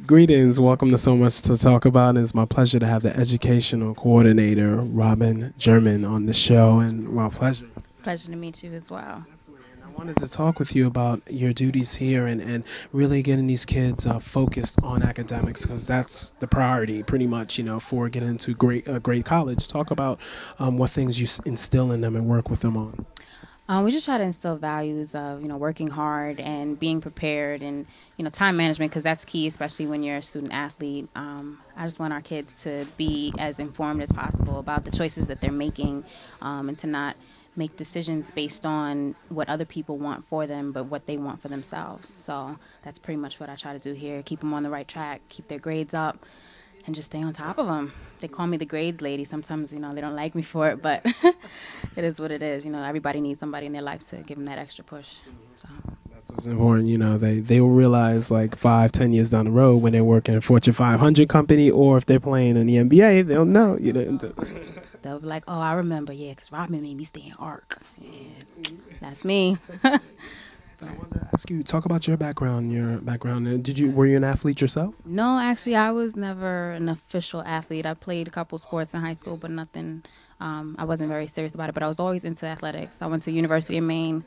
Greetings. Welcome to So Much to Talk About. It's my pleasure to have the educational coordinator, Robyn German, on the show, and my pleasure. Pleasure to meet you as well. And I wanted to talk with you about your duties here and really getting these kids focused on academics, because that's the priority pretty much, for getting into great college. Talk about what things you instill in them and work with them on. We just try to instill values of, working hard and being prepared and, time management, because that's key, especially when you're a student athlete. I just want our kids to be as informed as possible about the choices that they're making, and to not make decisions based on what other people want for them, but what they want for themselves. So that's pretty much what I try to do here. Keep them on the right track, keep their grades up, and just stay on top of them. They call me the grades lady. Sometimes, they don't like me for it, but it is what it is. Everybody needs somebody in their life to give them that extra push. So that's what's important. They will realize like 5-10 years down the road when they're working in a Fortune 500 company, or if they're playing in the NBA, they'll know. They'll be like, oh, I remember, because Robyn made me stay in ARC. Yeah, that's me. I wanted to ask you, talk about your background. Were you an athlete yourself? No, actually, I was never an official athlete. I played a couple sports in high school, but nothing. I wasn't very serious about it, but I was always into athletics. I went to University of Maine,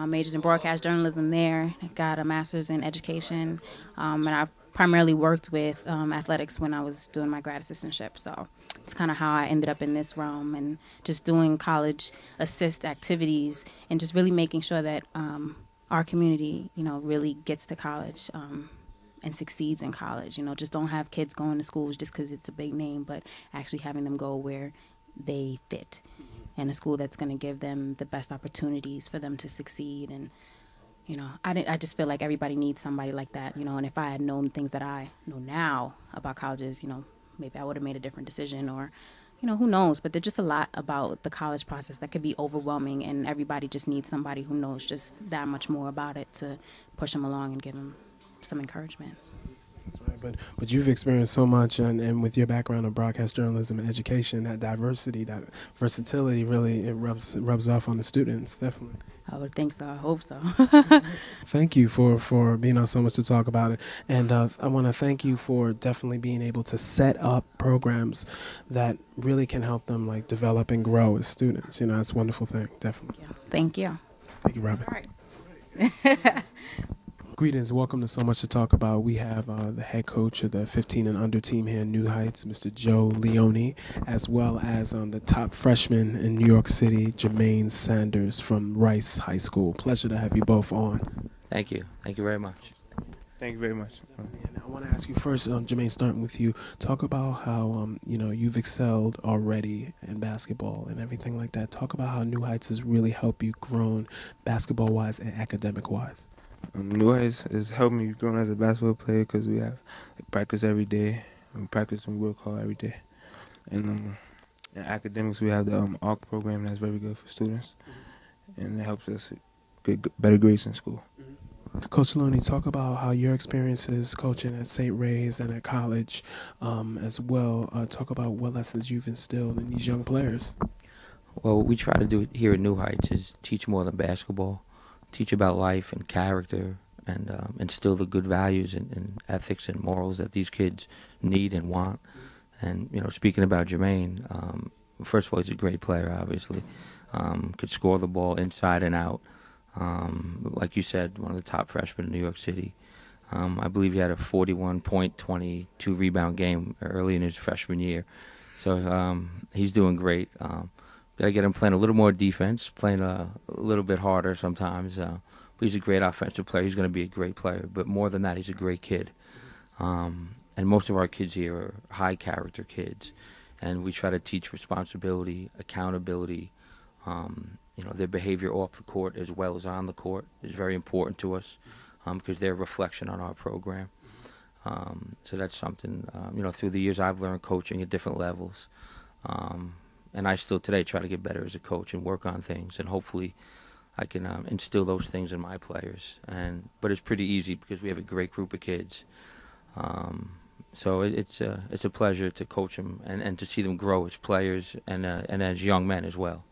majored in broadcast journalism there. Got a master's in education, and I primarily worked with athletics when I was doing my grad assistantship. So it's kind of how I ended up in this realm, and just doing college assist activities and just really making sure that our community, really gets to college and succeeds in college. Just don't have kids going to schools just because it's a big name, but actually having them go where they fit, and a school that's going to give them the best opportunities for them to succeed. And I just feel like everybody needs somebody like that. And if I had known things that I know now about colleges, maybe I would have made a different decision, or who knows. But there's just a lot about the college process that could be overwhelming, and everybody just needs somebody who knows just that much more about it to push them along and give them some encouragement. That's right, but you've experienced so much, and with your background of broadcast journalism and education, that diversity, that versatility, really it rubs off on the students, definitely. I would think so. I hope so. Thank you for being on So Much to Talk About It, and I want to thank you for definitely being able to set up programs that really can help them like develop and grow as students. That's a wonderful thing, definitely. Thank you. Thank you, Robyn. All right. Greetings. Welcome to So Much to Talk About. We have the head coach of the 15 and under team here in New Heights, Mr. Joe Leone, as well as the top freshman in New York City, Jermaine Sanders from Rice High School. Pleasure to have you both on. Thank you. Thank you very much. Thank you very much. And I want to ask you first, Jermaine, starting with you, talk about how you've excelled already in basketball and everything like that. Talk about how New Heights has really helped you grow basketball-wise and academic-wise. New Heights has helped me grow as a basketball player because we have practice every day. We practice and work hard every day. And in academics, we have the ARC program that's very good for students, and it helps us get better grades in school. Coach Leone, talk about how your experiences coaching at St. Ray's and at college as well. Talk about what lessons you've instilled in these young players. Well, what we try to do here at New Heights is teach more than basketball. Teach about life and character, and instill the good values and ethics and morals that these kids need and want. And speaking about Jermaine, first of all, he's a great player. Obviously, could score the ball inside and out. Like you said, one of the top freshmen in New York City. I believe he had a 41-point, 22 rebound game early in his freshman year. So he's doing great. Got to get him playing a little more defense, playing a little bit harder sometimes. But he's a great offensive player. He's going to be a great player. But more than that, he's a great kid. And most of our kids here are high-character kids. And we try to teach responsibility, accountability. Their behavior off the court as well as on the court is very important to us because they're a reflection on our program. So that's something, through the years I've learned coaching at different levels. And I still today try to get better as a coach and work on things, and hopefully I can instill those things in my players. But it's pretty easy because we have a great group of kids. So it's a pleasure to coach them and to see them grow as players and as young men as well.